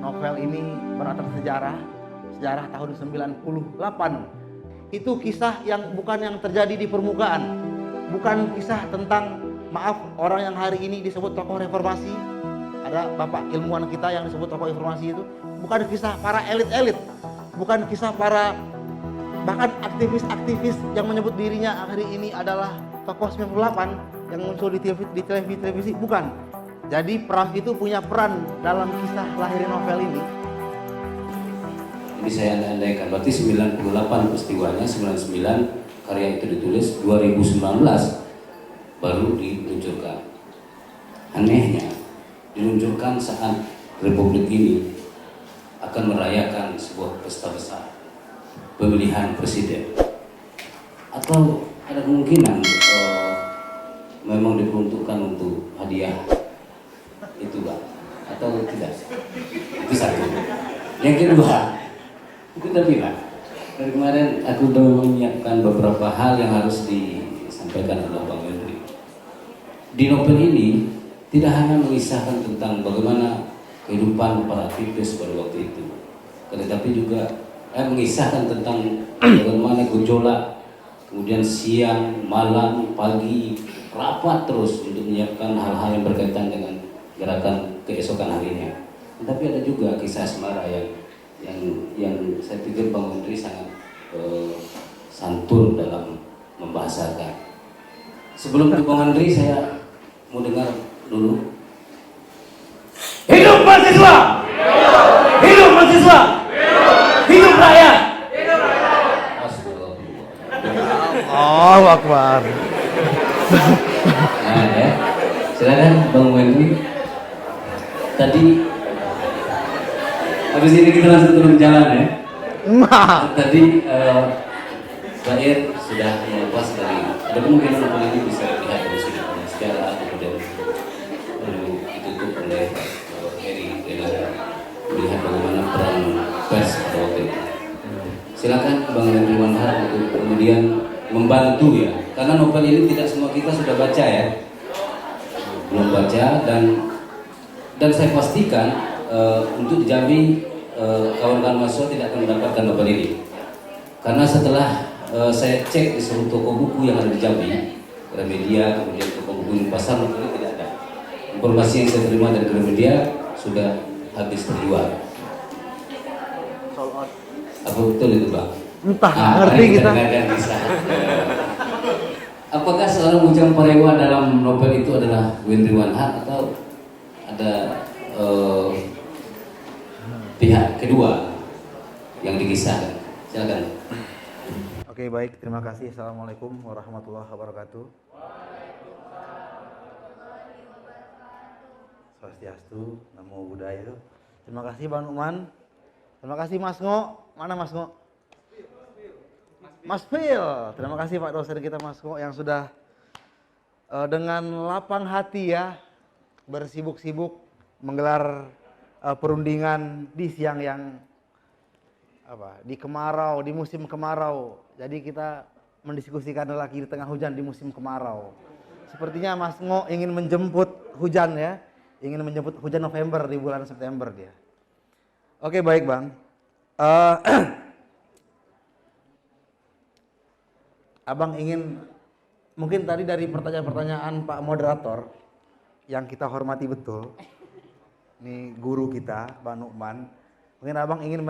novel ini berlatar sejarah tahun 98. Itu kisah yang bukan yang terjadi di permukaan, bukan kisah tentang, maaf, orang yang hari ini disebut tokoh reformasi, ada bapak ilmuwan kita yang disebut tokoh reformasi itu, bukan kisah para elit-elit, bukan kisah para bahkan aktivis-aktivis yang menyebut dirinya hari ini adalah tokoh 98 yang muncul di televisi, bukan. Jadi Praf itu punya peran dalam kisah lahirnya novel ini. Ini saya andai-andaikan, berarti 98 peristiwanya, 99 karya itu ditulis, 2019 baru diluncurkan. Anehnya, diluncurkan saat Republik ini akan merayakan sebuah pesta besar, pemilihan presiden. Atau ada kemungkinan memang diperuntukkan untuk hadiah itu, Pak, atau tidak? Itu satu. Yang kedua, kita bilang dari kemarin aku sudah menyiapkan beberapa hal yang harus disampaikan oleh Bang Henry. Di novel ini tidak hanya mengisahkan tentang bagaimana kehidupan para aktivis pada waktu itu, tetapi juga mengisahkan tentang bagaimana gejolak, kemudian siang, malam, pagi, rapat terus untuk menyiapkan hal-hal yang berkaitan dengan gerakan keesokan harinya. Tapi ada juga kisah asmara yang saya pikir Bang Henry sangat santun dalam membahasakan. Sebelum ke Bang Henry, saya mau dengar dulu. Hidup mahasiswa! Hidup mahasiswa! Hidup rakyat! Allahu Akbar. Nah, ya. Silakan Bang Henry. Tadi habis ini kita langsung turun jalan ya. Tadi Zahir sudah melepas dari, ada kemungkinan novel ini bisa dilihat dari sudut pandang sejarah, kemudian ditutup oleh Heri dalam melihat bagaimana peran pers pada waktu itu. Silakan Bang Henry Manhar untuk kemudian membantu ya, karena novel ini tidak semua kita sudah baca ya, belum baca, dan saya pastikan untuk Jambi kawan-kawan mahasiswa tidak akan mendapatkan novel ini, karena setelah saya cek di seluruh toko buku yang ada di Jambi, Gramedia, kemudian toko buku di pasar, novel ini tidak ada. Informasi yang saya terima dari Gramedia sudah habis terjual. Apa betul itu, Bang? Entah, ngerti kita. Apakah seorang Ujang Parewa dalam novel itu adalah Henry Manhar atau ada pihak kedua yang dikisahkan? Silakan. Oke, baik, terima kasih. Assalamualaikum warahmatullahi wabarakatuh. Swastiastu, Namo Buddhaya. Terima kasih Bang Numan. Terima kasih Mas Ngo. Mana Mas Ngo? Mas Phil. Terima kasih Pak dosen kita Mas Ngo yang sudah dengan lapang hati ya bersibuk-sibuk menggelar perundingan di siang yang di kemarau, di musim kemarau. Jadi kita mendiskusikan lagi di tengah hujan di musim kemarau. Sepertinya Mas Ngo ingin menjemput hujan ya, ingin menjemput hujan November di bulan September dia. Oke, baik Bang. Abang ingin, mungkin tadi dari pertanyaan-pertanyaan Pak Moderator yang kita hormati betul, ini guru kita Pak Nukman, mungkin Abang ingin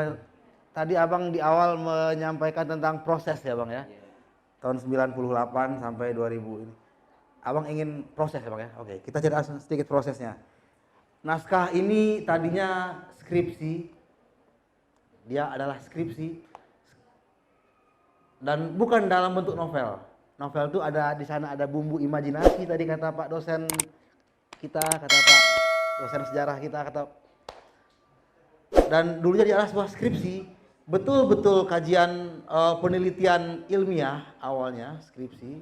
tadi Abang di awal menyampaikan tentang proses ya Bang ya, tahun 98 sampai 2000 ini. Abang ingin proses ya Bang ya. Oke, kita cerita sedikit prosesnya. Naskah ini tadinya skripsi, dia adalah skripsi dan bukan dalam bentuk novel. Novel itu ada di sana ada bumbu imajinasi tadi kata Pak dosen kita, kata Pak dosen sejarah kita, dan dulunya dia adalah sebuah skripsi, betul-betul kajian penelitian ilmiah awalnya skripsi,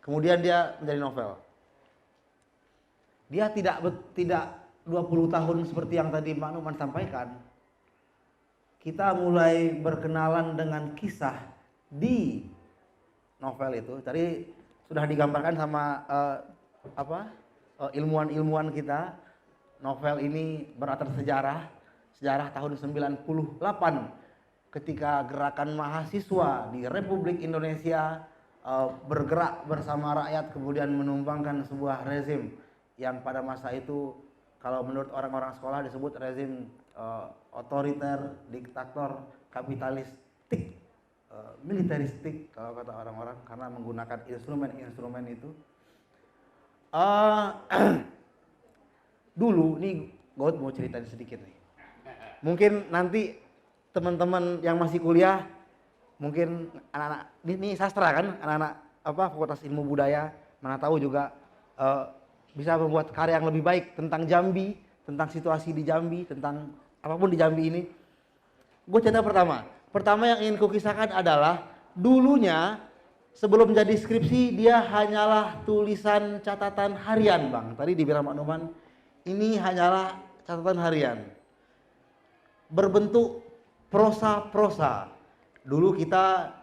kemudian dia menjadi novel. Dia tidak 20 tahun seperti yang tadi Pak Numan sampaikan. Kita mulai berkenalan dengan kisah di novel itu. Tadi sudah digambarkan sama ilmuwan-ilmuwan kita. novel ini beratar sejarah tahun 98 ketika gerakan mahasiswa di Republik Indonesia bergerak bersama rakyat kemudian menumbangkan sebuah rezim yang pada masa itu kalau menurut orang-orang sekolah disebut rezim otoriter, diktator, kapitalistik, militeristik kalau kata orang-orang karena menggunakan instrumen-instrumen itu. Dulu nih God mau ceritain sedikit nih. Mungkin nanti teman-teman yang masih kuliah, mungkin anak-anak ini sastra kan, anak-anak Fakultas Ilmu Budaya, mana tahu juga bisa membuat karya yang lebih baik tentang Jambi, tentang situasi di Jambi, tentang apapun di Jambi ini. Gue cerita pertama yang ingin kukisahkan adalah dulunya sebelum jadi skripsi dia hanyalah tulisan catatan harian, Bang. Tadi dibilang Pak Numan, ini hanyalah catatan harian berbentuk prosa-prosa. Dulu kita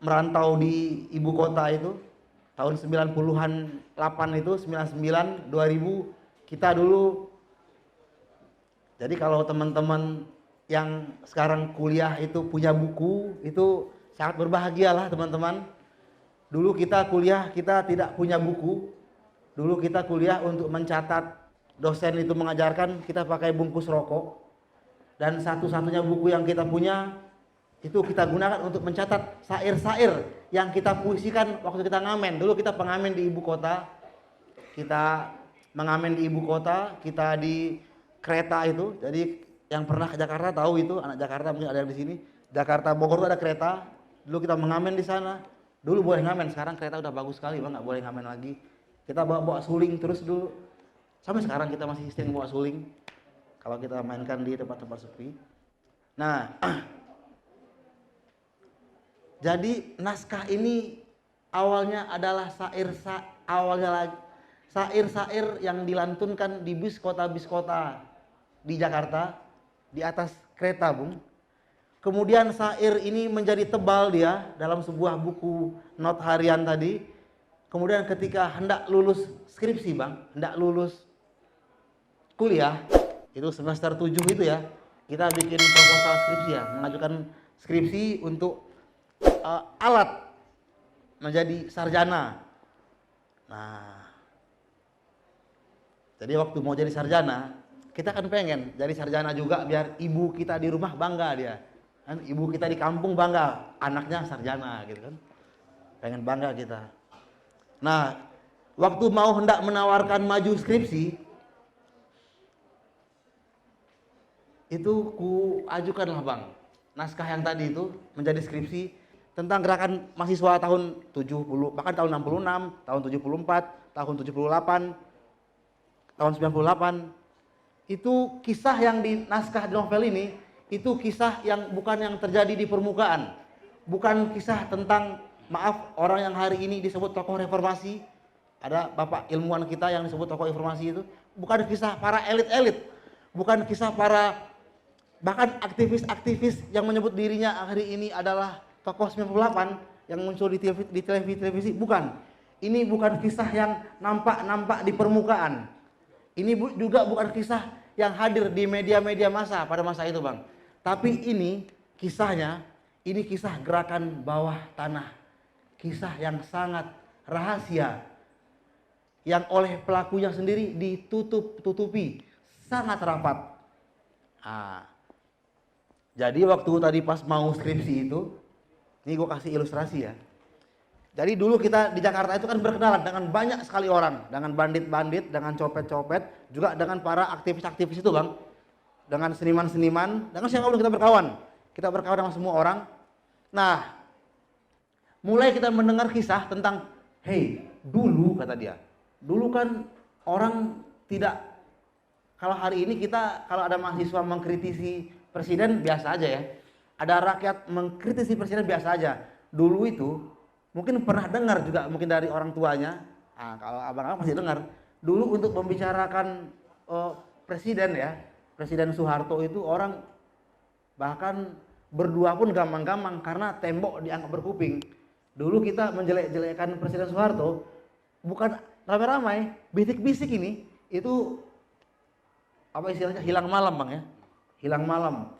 merantau di ibu kota itu tahun 90-an 8 itu 99 2000 kita dulu. Jadi kalau teman-teman yang sekarang kuliah itu punya buku itu sangat berbahagialah teman-teman. Dulu kita kuliah kita tidak punya buku. Dulu kita kuliah untuk mencatat, dosen itu mengajarkan kita pakai bungkus rokok. Dan satu-satunya buku yang kita punya itu kita gunakan untuk mencatat syair-syair yang kita puisikan waktu kita ngamen. Dulu kita pengamen di ibu kota. Kita mengamen di ibu kota, kita di kereta itu. Jadi yang pernah ke Jakarta tahu itu, anak Jakarta mungkin ada yang di sini. Jakarta Bogor itu ada kereta. Dulu kita mengamen di sana. Dulu boleh ngamen, sekarang kereta udah bagus sekali, Bang, nggak boleh ngamen lagi. Kita bawa suling terus dulu. Sampai sekarang kita masih sering bawa suling kalau kita mainkan di tempat-tempat sepi. Nah, jadi naskah ini awalnya adalah syair-syair yang dilantunkan di bis kota di Jakarta di atas kereta, Bung. Kemudian syair ini menjadi tebal dia dalam sebuah buku not harian tadi. Kemudian ketika hendak lulus skripsi, Bang, hendak lulus kuliah, itu semester 7 itu ya, kita bikin proposal skripsi ya, mengajukan skripsi untuk alat menjadi sarjana. Nah, jadi waktu mau jadi sarjana, kita kan pengen jadi sarjana juga biar ibu kita di rumah bangga dia. Kan ibu kita di kampung bangga, anaknya sarjana gitu kan. Pengen bangga kita. Nah, waktu mau hendak menawarkan maju skripsi, itu ku ajukanlah, Bang, naskah yang tadi itu menjadi skripsi tentang gerakan mahasiswa tahun 70, bahkan tahun 66, tahun 74, tahun 78, tahun 98. Itu kisah yang di naskah di novel ini, itu kisah yang bukan yang terjadi di permukaan. Bukan kisah tentang, maaf, orang yang hari ini disebut tokoh reformasi. Ada bapak ilmuwan kita yang disebut tokoh reformasi itu. Bukan kisah para elit-elit. Bukan kisah para bahkan aktivis-aktivis yang menyebut dirinya hari ini adalah tokoh 98 yang muncul di televisi. Bukan. Ini bukan kisah yang nampak di permukaan. Ini juga bukan kisah yang hadir di media-media massa pada masa itu, Bang. Tapi ini kisahnya, ini kisah gerakan bawah tanah. Kisah yang sangat rahasia. Yang oleh pelakunya sendiri ditutupi sangat rapat. Jadi waktu tadi pas mau skripsi itu, ini gue kasih ilustrasi ya. Jadi dulu kita di Jakarta itu kan berkenalan dengan banyak sekali orang, dengan bandit-bandit, dengan copet-copet, juga dengan para aktivis-aktivis itu, Bang. Dengan seniman-seniman, dengan siapapun kita berkawan. Kita berkawan dengan semua orang. Nah, mulai kita mendengar kisah tentang, hey, dulu kata dia, dulu kan orang tidak, kalau hari ini kita kalau ada mahasiswa mengkritisi presiden biasa aja ya. Ada rakyat mengkritisi presiden biasa aja. Dulu itu mungkin pernah dengar juga mungkin dari orang tuanya. Kalau abang-abang masih dengar. Dulu untuk membicarakan presiden ya, Presiden Soeharto itu orang bahkan berdua pun gampang-gampang karena tembok dianggap berkuping. Dulu kita menjelek-jelekkan Presiden Soeharto bukan ramai-ramai, bisik-bisik ini itu apa istilahnya, hilang malam Bang ya. Hilang malam.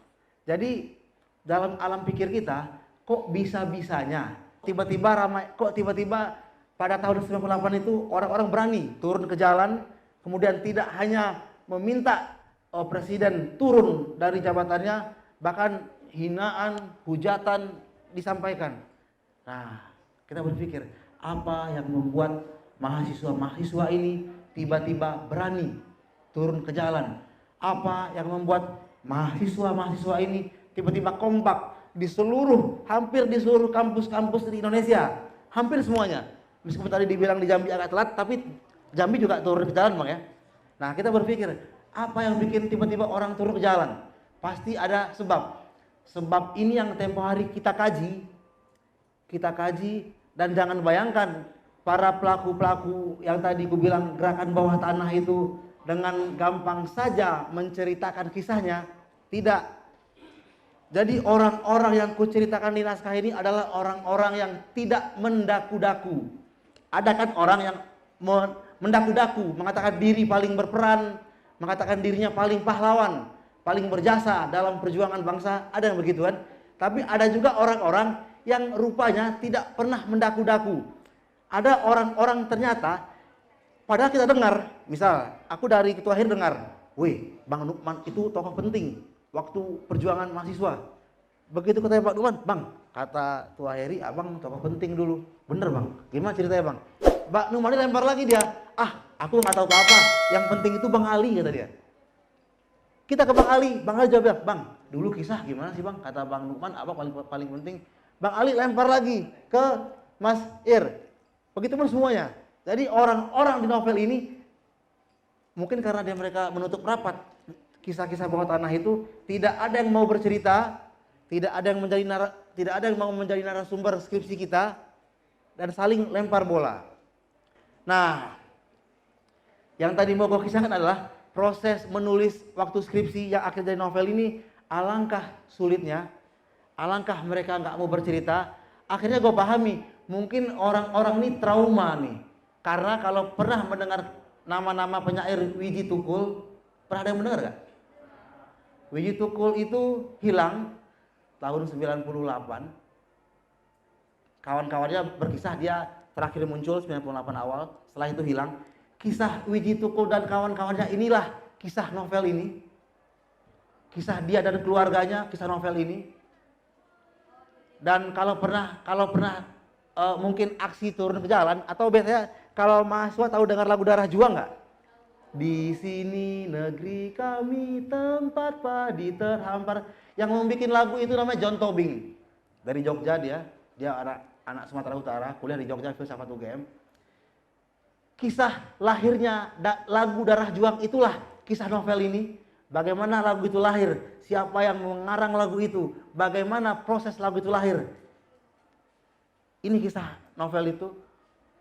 Jadi dalam alam pikir kita, kok bisa-bisanya tiba-tiba ramai, kok tiba-tiba pada tahun 98 itu orang-orang berani turun ke jalan, kemudian tidak hanya meminta presiden turun dari jabatannya, bahkan hinaan, hujatan disampaikan. Nah, kita berpikir, apa yang membuat mahasiswa-mahasiswa ini tiba-tiba berani turun ke jalan? Apa yang membuat mahasiswa-mahasiswa ini tiba-tiba kompak di seluruh, hampir di seluruh kampus-kampus di Indonesia, hampir semuanya. Meskipun tadi dibilang di Jambi agak telat, tapi Jambi juga turun ke jalan Bang ya. Nah, kita berpikir, apa yang bikin tiba-tiba orang turun ke jalan? Pasti ada sebab. Sebab ini yang tempo hari kita kaji, dan jangan bayangkan para pelaku-pelaku yang tadi ku bilang gerakan bawah tanah itu dengan gampang saja menceritakan kisahnya. Tidak. Jadi orang-orang yang kuceritakan di naskah ini adalah orang-orang yang tidak mendaku-daku. Ada kan orang yang mendaku-daku, mengatakan diri paling berperan, mengatakan dirinya paling pahlawan, paling berjasa dalam perjuangan bangsa, ada yang begitu kan. Tapi ada juga orang-orang yang rupanya tidak pernah mendaku-daku. Ada orang-orang ternyata, padahal kita dengar, misal aku dari Ketua Heri dengar, wih Bang Nukman itu tokoh penting waktu perjuangan mahasiswa. Begitu kata Pak Nukman, Bang, kata Ketua Heri, abang tokoh penting dulu. Bener Bang, gimana ceritanya Bang? Pak Nukman ini lempar lagi dia, aku nggak tahu apa-apa, yang penting itu Bang Ali, kata dia. Kita ke Bang Ali jawab bilang, Bang, dulu kisah gimana sih Bang? Kata Bang Nukman, apa paling penting? Bang Ali lempar lagi ke Mas Ir. Begitupun semuanya. Jadi orang-orang di novel ini, mungkin karena mereka menutup rapat kisah-kisah bawah tanah itu, tidak ada yang mau bercerita, tidak ada yang mau menjadi narasumber skripsi kita, dan saling lempar bola. Nah, yang tadi mau gue kisahkan adalah proses menulis waktu skripsi yang akhirnya dari novel ini, alangkah sulitnya, alangkah mereka nggak mau bercerita. Akhirnya gue pahami, mungkin orang-orang ini trauma nih, karena kalau pernah mendengar nama-nama penyair Wiji Tukul, pernah ada yang mendengar gak? Wiji Tukul itu hilang tahun 98. Kawan-kawannya berkisah dia terakhir muncul 98 awal, setelah itu hilang. Kisah Wiji Tukul dan kawan-kawannya inilah kisah novel ini. Kisah dia dan keluarganya, kisah novel ini. Dan kalau pernah mungkin aksi turun ke jalan, atau biasanya kalau mahasiswa tahu dengar lagu Darah Juang nggak? Di sini negeri kami tempat padi terhampar. Yang membuat lagu itu namanya John Tobing dari Jogja, dia anak Sumatera Utara, kuliah di Jogja Filsafat UGM. Kisah lahirnya lagu Darah Juang itulah kisah novel ini. Bagaimana lagu itu lahir, siapa yang mengarang lagu itu, bagaimana proses lagu itu lahir. Ini kisah novel itu.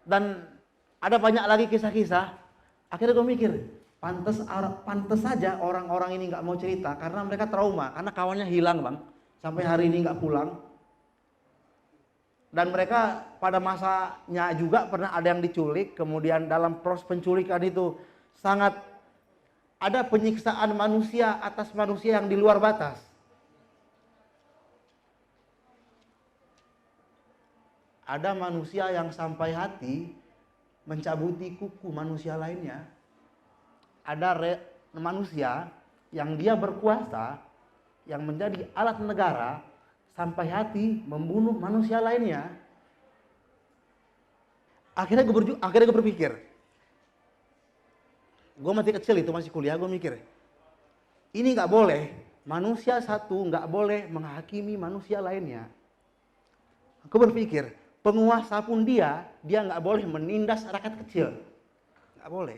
Dan ada banyak lagi kisah-kisah. Akhirnya gue mikir, pantes saja orang-orang ini nggak mau cerita karena mereka trauma, karena kawannya hilang Bang, sampai hari ini nggak pulang. Dan mereka pada masanya juga pernah ada yang diculik, kemudian dalam proses penculikan itu sangat ada penyiksaan manusia atas manusia yang di luar batas. Ada manusia yang sampai hati mencabuti kuku manusia lainnya. Ada manusia yang dia berkuasa, yang menjadi alat negara, sampai hati membunuh manusia lainnya. Akhirnya gue berpikir, gue masih kecil itu, masih kuliah, gue mikir, ini nggak boleh, manusia satu nggak boleh menghakimi manusia lainnya. Gue berpikir, penguasa pun dia nggak boleh menindas rakyat kecil, nggak boleh.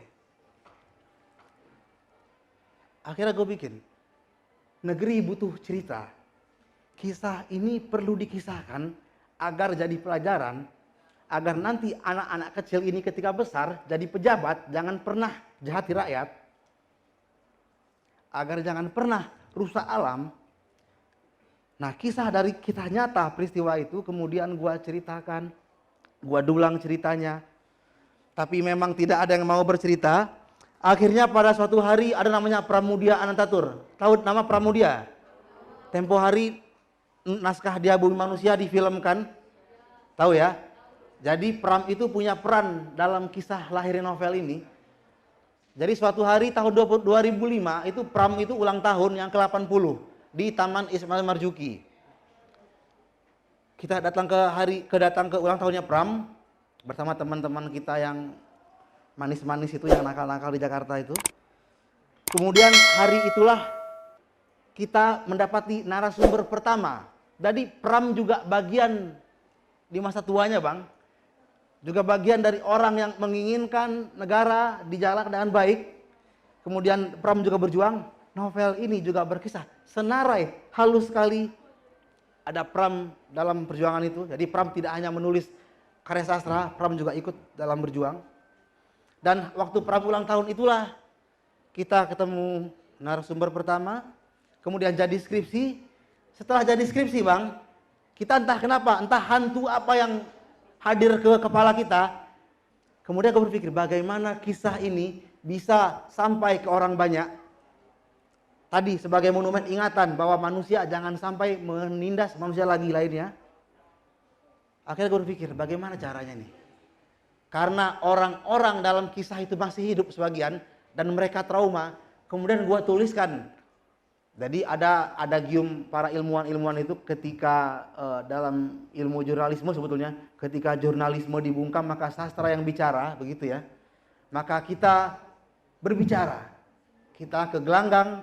Akhirnya gue bikin, negeri butuh cerita. Kisah ini perlu dikisahkan agar jadi pelajaran, agar nanti anak-anak kecil ini ketika besar jadi pejabat jangan pernah jahati rakyat, agar jangan pernah rusak alam. Nah, kisah dari kisah nyata peristiwa itu kemudian gua ceritakan, gua dulang ceritanya. Tapi memang tidak ada yang mau bercerita. Akhirnya pada suatu hari ada namanya Pramudia Anantatur. Tahu nama Pramudia? Tempo hari naskah Dia Bumi Manusia difilmkan. Tahu ya? Jadi Pram itu punya peran dalam kisah lahirnya novel ini. Jadi suatu hari tahun 2005 itu Pram itu ulang tahun yang ke-80 di Taman Ismail Marzuki. Kita datang ke ulang tahunnya Pram bersama teman-teman kita yang manis-manis itu, yang nakal-nakal di Jakarta itu. Kemudian hari itulah kita mendapati narasumber pertama. Jadi Pram juga bagian di masa tuanya, Bang. Juga bagian dari orang yang menginginkan negara dijalankan dengan baik. Kemudian Pram juga berjuang. Novel ini juga berkisah senarai, halus sekali. Ada Pram dalam perjuangan itu. Jadi Pram tidak hanya menulis karya sastra, Pram juga ikut dalam berjuang. Dan waktu Pram ulang tahun itulah kita ketemu narasumber pertama. Kemudian jadi skripsi. Setelah jadi skripsi, Bang, kita entah kenapa, entah hantu apa yang hadir ke kepala kita. Kemudian aku berpikir bagaimana kisah ini bisa sampai ke orang banyak. Tadi sebagai monumen ingatan bahwa manusia jangan sampai menindas manusia lagi lainnya. Akhirnya aku berpikir bagaimana caranya nih. Karena orang-orang dalam kisah itu masih hidup sebagian dan mereka trauma. Kemudian gua tuliskan. Jadi ada gium para ilmuwan-ilmuwan itu ketika dalam ilmu jurnalisme sebetulnya, ketika jurnalisme dibungkam maka sastra yang bicara, begitu ya. Maka kita berbicara, kita ke gelanggang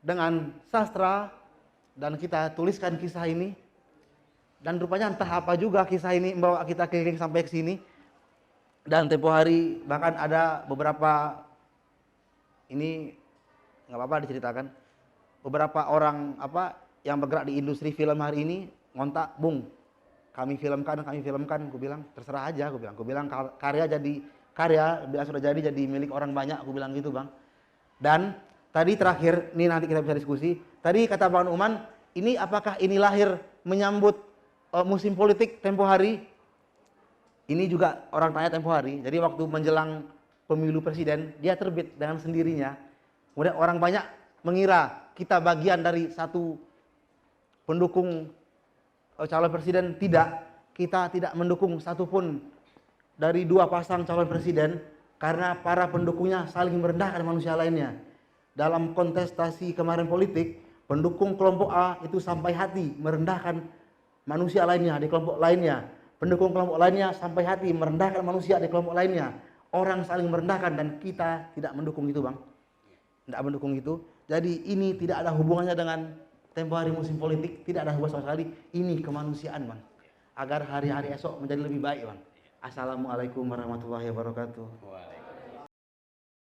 dengan sastra dan kita tuliskan kisah ini. Dan rupanya entah apa juga kisah ini membawa kita keliling sampai ke sini. Dan tempo hari bahkan ada beberapa, ini nggak apa-apa diceritakan, beberapa orang yang bergerak di industri film hari ini ngontak, Bung, kami filmkan. Gue bilang terserah aja, gue bilang karya bila sudah jadi milik orang banyak, gue bilang gitu, Bang. Dan tadi terakhir, ini nanti kita bisa diskusi. Tadi kata Bang Uman, ini apakah ini lahir menyambut musim politik tempo hari? Ini juga orang tanya tempo hari. Jadi waktu menjelang pemilu presiden, dia terbit dengan sendirinya. Kemudian orang banyak mengira kita bagian dari satu pendukung calon presiden. Tidak, kita tidak mendukung satupun dari dua pasang calon presiden karena para pendukungnya saling merendahkan manusia lainnya. Dalam kontestasi kemarin politik, pendukung kelompok A itu sampai hati merendahkan manusia lainnya di kelompok lainnya. Pendukung kelompok lainnya sampai hati merendahkan manusia di kelompok lainnya. Orang saling merendahkan dan kita tidak mendukung itu, Bang. Tidak mendukung itu. Jadi ini tidak ada hubungannya dengan tempo hari musim politik, tidak ada hubungan sama sekali. Ini kemanusiaan, Bang. Agar hari-hari esok menjadi lebih baik, Bang. Assalamualaikum warahmatullahi wabarakatuh.